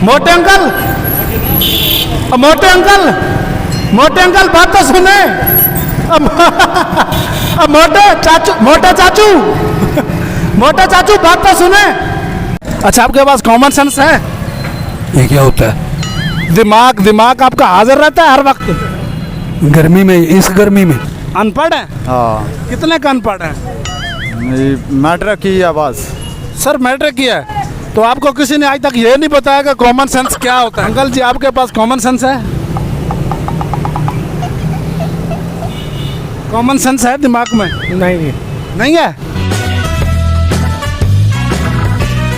मोटे अंकल, मोटे अंकल, मोटे अंकल बात तो सुने। मोटे चाचू, मोटे चाचू, मोटे चाचू बात तो सुने। अच्छा, आपके पास कॉमन सेंस है? ये क्या होता है? दिमाग, दिमाग आपका हाजिर रहता है हर वक्त? गर्मी में, इस गर्मी में। अनपढ़ है? हाँ, कितने का अनपढ़ है? मैट्रिक की है बस। सर मैट्रिक किया है तो आपको किसी ने आज तक ये नहीं बताया कि कॉमन सेंस क्या होता है? अंकल जी, आपके पास कॉमन सेंस है? कॉमन सेंस है दिमाग में? नहीं। नहीं है।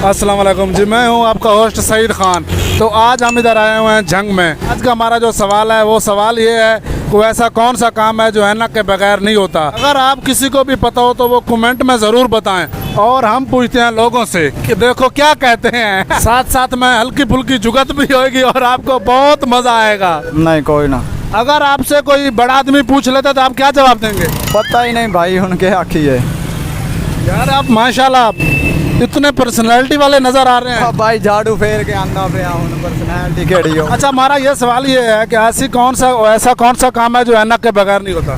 अस्सलाम वालेकुम जी, मैं हूं आपका होस्ट सईद खान। तो आज हम इधर आए हुए हैं जंग में। आज का हमारा जो सवाल है वो सवाल ये है, कोई ऐसा कौन सा काम है जो ऐनक के बगैर नहीं होता? अगर आप किसी को भी पता हो तो वो कमेंट में ज़रूर बताएं। और हम पूछते हैं लोगों से कि देखो क्या कहते हैं। साथ साथ में हल्की फुल्की जुगत भी होगी और आपको बहुत मज़ा आएगा। नहीं, कोई ना। अगर आपसे कोई बड़ा आदमी पूछ लेता तो आप क्या जवाब देंगे? पता ही नहीं भाई, उनके आखी है। यार आप माशाल्लाह इतने पर्सनैलिटी वाले नज़र आ रहे हैं। भाई झाड़ू फेर के आंदा पे पर्सनैलिटी केड़ी हो। अच्छा, हमारा ये सवाल ये है कि ऐसा कौन सा काम है जो ऐनक के बगैर नहीं होता?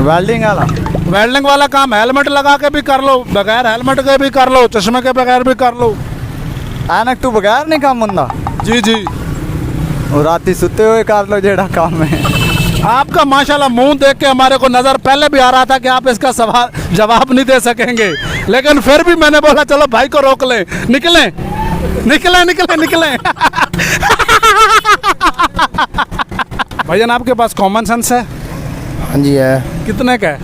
वेल्डिंग वाला। वेल्डिंग वाला काम हेलमेट लगा के भी कर लो, बगैर हेलमेट के भी कर लो, चश्मे के बगैर भी कर लो। ऐनक तू बगैर नहीं काम होंदा? जी जी। और राती सुते हुए कर लो जेड़ा काम है। आपका माशाल्लाह मुंह देख के हमारे को नज़र पहले भी आ रहा था कि आप इसका सवाल जवाब नहीं दे सकेंगे, लेकिन फिर भी मैंने बोला चलो भाई को रोक ले। निकले निकले निकले निकले। भैया, आपके पास कॉमन सेंस है? हाँ जी है। कितने का है?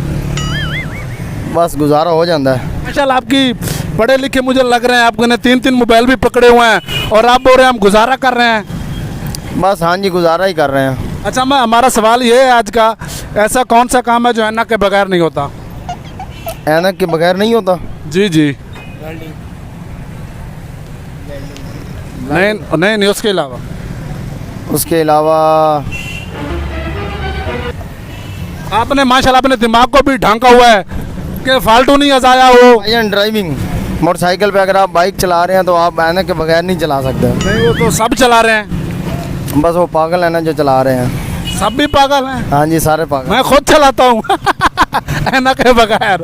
बस गुजारा हो जाता है। माशाल्लाह आपकी पढ़े लिखे मुझे लग रहे हैं। आपने 3 मोबाइल भी पकड़े हुए हैं और आप बोल रहे हैं हम गुजारा कर रहे हैं। बस हाँ जी, गुजारा ही कर रहे हैं। अच्छा, हमारा सवाल ये है आज का, ऐसा कौन सा काम है जो ऐनक के बगैर नहीं होता? ऐनक के बगैर नहीं होता? जी जी। नहीं, उसके अलावा? उसके अलावा आपने माशाल्लाह अपने दिमाग को भी ढांका हुआ है कि फालतू नहीं अजाया हो। भाईजान, ड्राइविंग मोटरसाइकिल पे अगर आप बाइक चला रहे हैं तो आप ऐनक के बगैर नहीं चला सकते। नहीं, वो तो सब चला रहे हैं। बस वो पागल है ना जो चला रहे हैं। सब भी पागल हैं? हाँ जी, सारे पागल। मैं खुद चलाता हूँ ऐनक के बगैर।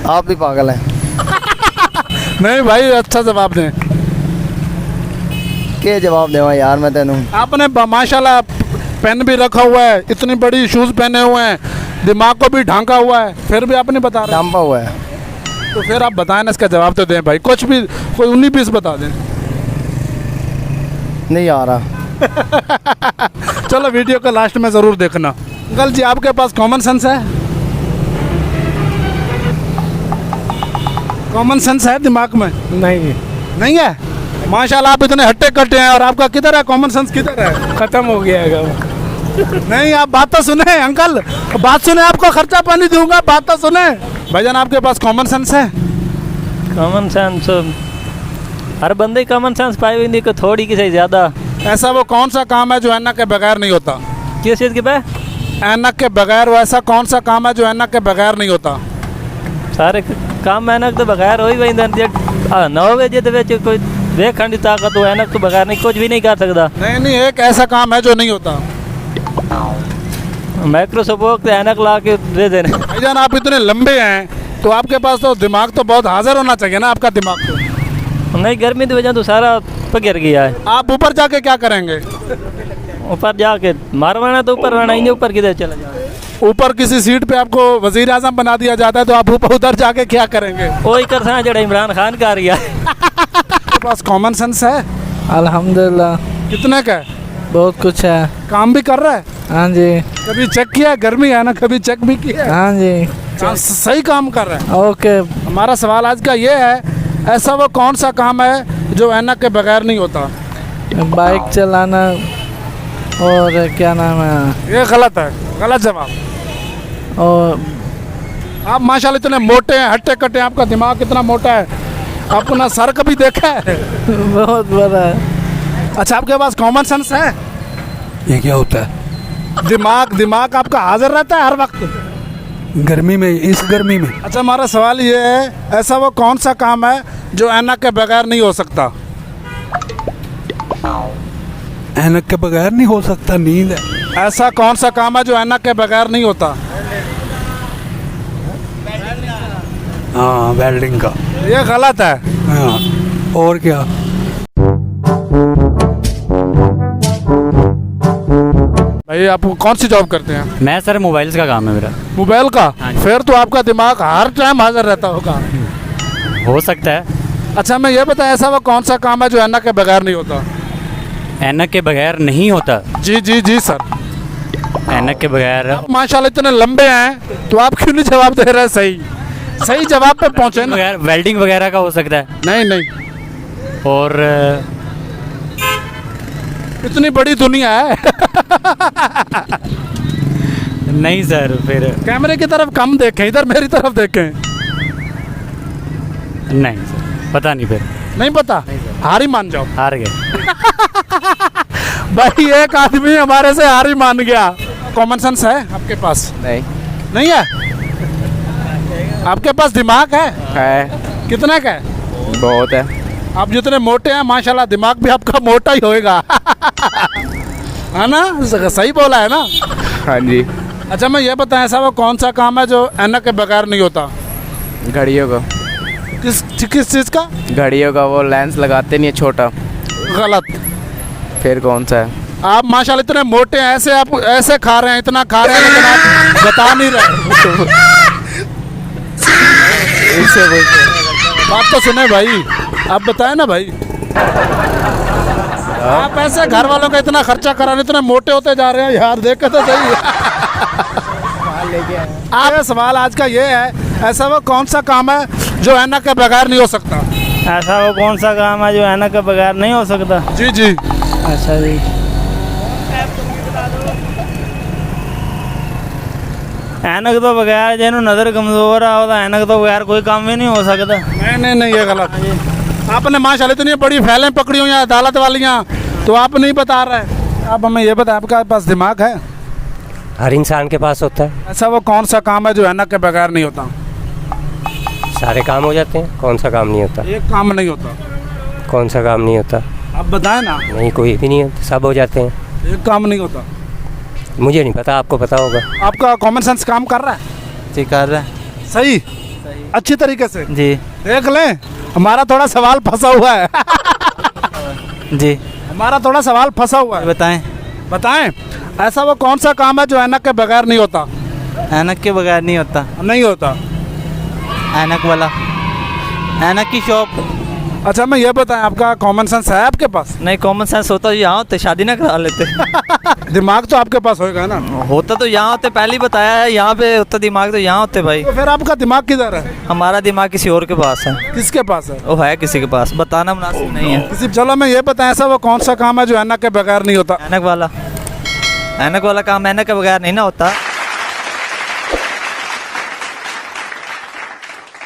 आप भी पागल हैं। नहीं भाई, अच्छा जवाब दें। क्या जवाब देवा यार मैं तेनू? आपने माशाल्लाह पेन भी रखा हुआ है, इतनी बड़ी शूज़ पहने हुए हैं, दिमाग को भी ढांका हुआ है, फिर भी आप नहीं बता रहे। डांपा हुआ है। तो फिर आप बताएं ना, इसका जवाब तो दें भाई, कुछ भी, कोई 19-20 बता दें। नहीं आ रहा। चलो वीडियो का लास्ट में ज़रूर देखना। अंकल जी, आपके पास कॉमन सेंस है? कॉमन सेंस है दिमाग में? नहीं। नहीं है। माशाल्लाह आप इतने हट्टे कट्टे हैं और आपका किधर है कॉमन सेंस? किधर है? खत्म हो गया है। नहीं, आप बात तो सुने अंकल, बात सुने, आपको खर्चा पानी दूंगा, बात तो सुने। भाईजान, आपके पास कॉमन सेंस है? कॉमन सेंस हर बंदे कॉमन सेंस पाई हुई नहीं, को थोड़ी किसी ज़्यादा। ऐसा वो कौन सा काम है जो ऐनक के बगैर नहीं होता? किस चीज़ के पे? ऐनक के बगैर वो ऐसा कौन सा काम है जो ऐनक के बगैर नहीं होता? सारे काम ऐनक तो बगैर हो ही वही ना हो जे कोई देखने की ताकत हो, ऐनक तो बगैर नहीं, कुछ भी नहीं कर सकता। नहीं, एक ऐसा काम है जो नहीं होता। माइक्रोसॉफ्ट ऐनक ला के दे देने। भाईजान, आप इतने लंबे हैं तो आपके पास तो दिमाग तो बहुत हाजिर होना चाहिए ना, आपका दिमाग तो। नहीं, गर्मी की वजह तो सारा पगिर गया है। आप ऊपर जाके क्या करेंगे? ऊपर जाके मारवाना तो ऊपर रहना ही नहीं, ऊपर किधर चला जाए? ऊपर किसी सीट पे आपको वजीर आजम बना दिया जाता है तो आप ऊपर उधर जाके क्या करेंगे? वही कर सकते जड़ा इमरान खान का आ रहा है। आपके पास कॉमन सेंस है? अल्हम्दुलिल्लाह। कितने का? बहुत कुछ है। काम भी कर रहा है? हाँ जी। कभी चेक किया है? गर्मी है ना, कभी चेक भी किया है? हाँ जी। सही काम कर रहा है। ओके। हमारा सवाल आज का ये है, ऐसा वो कौन सा काम है जो ऐनक के बगैर नहीं होता? बाइक चलाना और क्या नाम है? ये गलत है, गलत जवाब। और आप माशाल्लाह इतने मोटे हैं, हट्टे कट्टे हैं, आपका दिमाग कितना मोटा है, अपना सर कभी देखा है? बहुत बड़ा है। अच्छा, आपके पास कॉमन सेंस है? ये क्या होता है? दिमाग आपका हाजिर रहता है हर वक्त? गर्मी में, इस गर्मी में। अच्छा, हमारा सवाल ये है, ऐसा वो कौन सा काम है जो ऐनक के बगैर नहीं हो सकता? ऐनक के बगैर नहीं हो सकता, नींद है। ऐसा कौन सा काम है जो ऐनक के बगैर नहीं होता? हाँ, वेल्डिंग का। ये गलत है। हाँ, और क्या? भाई आप कौन सी जॉब करते हैं? मैं सर मोबाइल्स का काम है मेरा। मोबाइल का? फिर तो आपका दिमाग हर टाइम हाजिर रहता होगा। हो सकता है। अच्छा मैं ये बताया, ऐसा वो कौन सा काम है जो ऐनक के बगैर नहीं होता? ऐनक के बगैर नहीं होता। जी जी जी सर। ऐनक के बगैर आप माशाल्लाह इतने लंबे हैं तो आप क्यों नहीं जवाब दे रहे? सही सही जवाब पे पहुंचे ना। बगैर वेल्डिंग वगैरह का हो सकता है। नहीं नहीं, और इतनी बड़ी दुनिया है। नहीं सर, फिर कैमरे की तरफ कम देखें, इधर मेरी तरफ देखें। नहीं सर, पता नहीं, फिर नहीं पता, हार ही मान जाओ। हार गए। भाई एक आदमी हमारे से हार ही मान गया। कॉमन सेंस है आपके पास? नहीं नहीं है? आपके पास दिमाग है? है, कितना का है? बहुत है। आप जितने मोटे हैं माशाल्लाह दिमाग भी आपका मोटा ही होएगा। है ना? सही बोला है ना? हाँ जी। अच्छा मैं ये बताएं, ऐसा वो कौन सा काम है जो ऐनक के बगैर नहीं होता? घड़ियों का। किस किस चीज़ का? घड़ियों का वो लेंस लगाते नहीं है छोटा। गलत। फिर कौन सा है? आप माशाल्लाह इतने मोटे हैं, ऐसे आप ऐसे खा रहे हैं, इतना खा रहे हैं, लेकिन आप बता नहीं रहे। इससे बात तो सुने भाई, आप बताएं ना भाई। आप ऐसे घर वालों का इतना खर्चा करा रहे, इतने मोटे होते जा रहे हैं यार, देख के तो सही। आप सवाल आज का ये है, ऐसा वो कौन सा काम है जो ऐनक के बगैर नहीं हो सकता? ऐसा वो कौन सा काम है जो ऐनक के बगैर नहीं हो सकता? जी जी। अच्छा जी, ऐनक तो बगैर जिन्हों नज़र कमज़ोर आ ਉਹਦਾ ऐनक तो बगैर कोई काम ही नहीं हो सकता। नहीं नहीं नहीं, ये गलत। आपने माशाल्लाह इतनी बड़ी फाइलें पकड़ी हुई हैं अदालत वालियाँ, तो आप नहीं बता रहे। आप हमें ये बताएं, आपके पास दिमाग है? हर इंसान के पास होता है। ऐसा वो कौन सा काम है जो ऐनक के बगैर नहीं होता? सारे काम हो जाते हैं, कौन सा काम नहीं होता? एक काम नहीं होता। कौन सा काम नहीं होता? आप बताएं ना। नहीं, कोई भी नहीं होता, सब हो जाते हैं। एक काम नहीं होता। मुझे नहीं पता, आपको पता होगा। आपका कॉमन सेंस काम कर रहा है? जी कर रहा है। सही, अच्छी तरीके से जी देख लें। हमारा थोड़ा सवाल फंसा हुआ है। जी हमारा थोड़ा सवाल फंसा हुआ है। बताएं। बताएं, ऐसा वो कौन सा काम है जो ऐनक के बगैर नहीं होता? ऐनक के बगैर नहीं होता। नहीं होता। ऐनक वाला, ऐनक की शॉप। अच्छा मैं ये बताएं, आपका कॉमन सेंस है आपके पास? नहीं, कॉमन सेंस होता तो यहाँ होते, शादी ना करा लेते। दिमाग तो आपके पास होएगा ना? होता तो यहाँ होते, पहले ही बताया है, यहाँ पे होता दिमाग तो यहाँ होते भाई। तो फिर आपका दिमाग किधर है? हमारा दिमाग किसी और के पास है। किसके पास है? वो है किसी के पास, बताना मुनासिब नहीं है। किसी। चलो मैं ये बताएं, ऐसा वो कौन सा काम है जो ऐनक के बगैर नहीं होता? ऐनक वाला काम ऐनक के बगैर नहीं ना होता।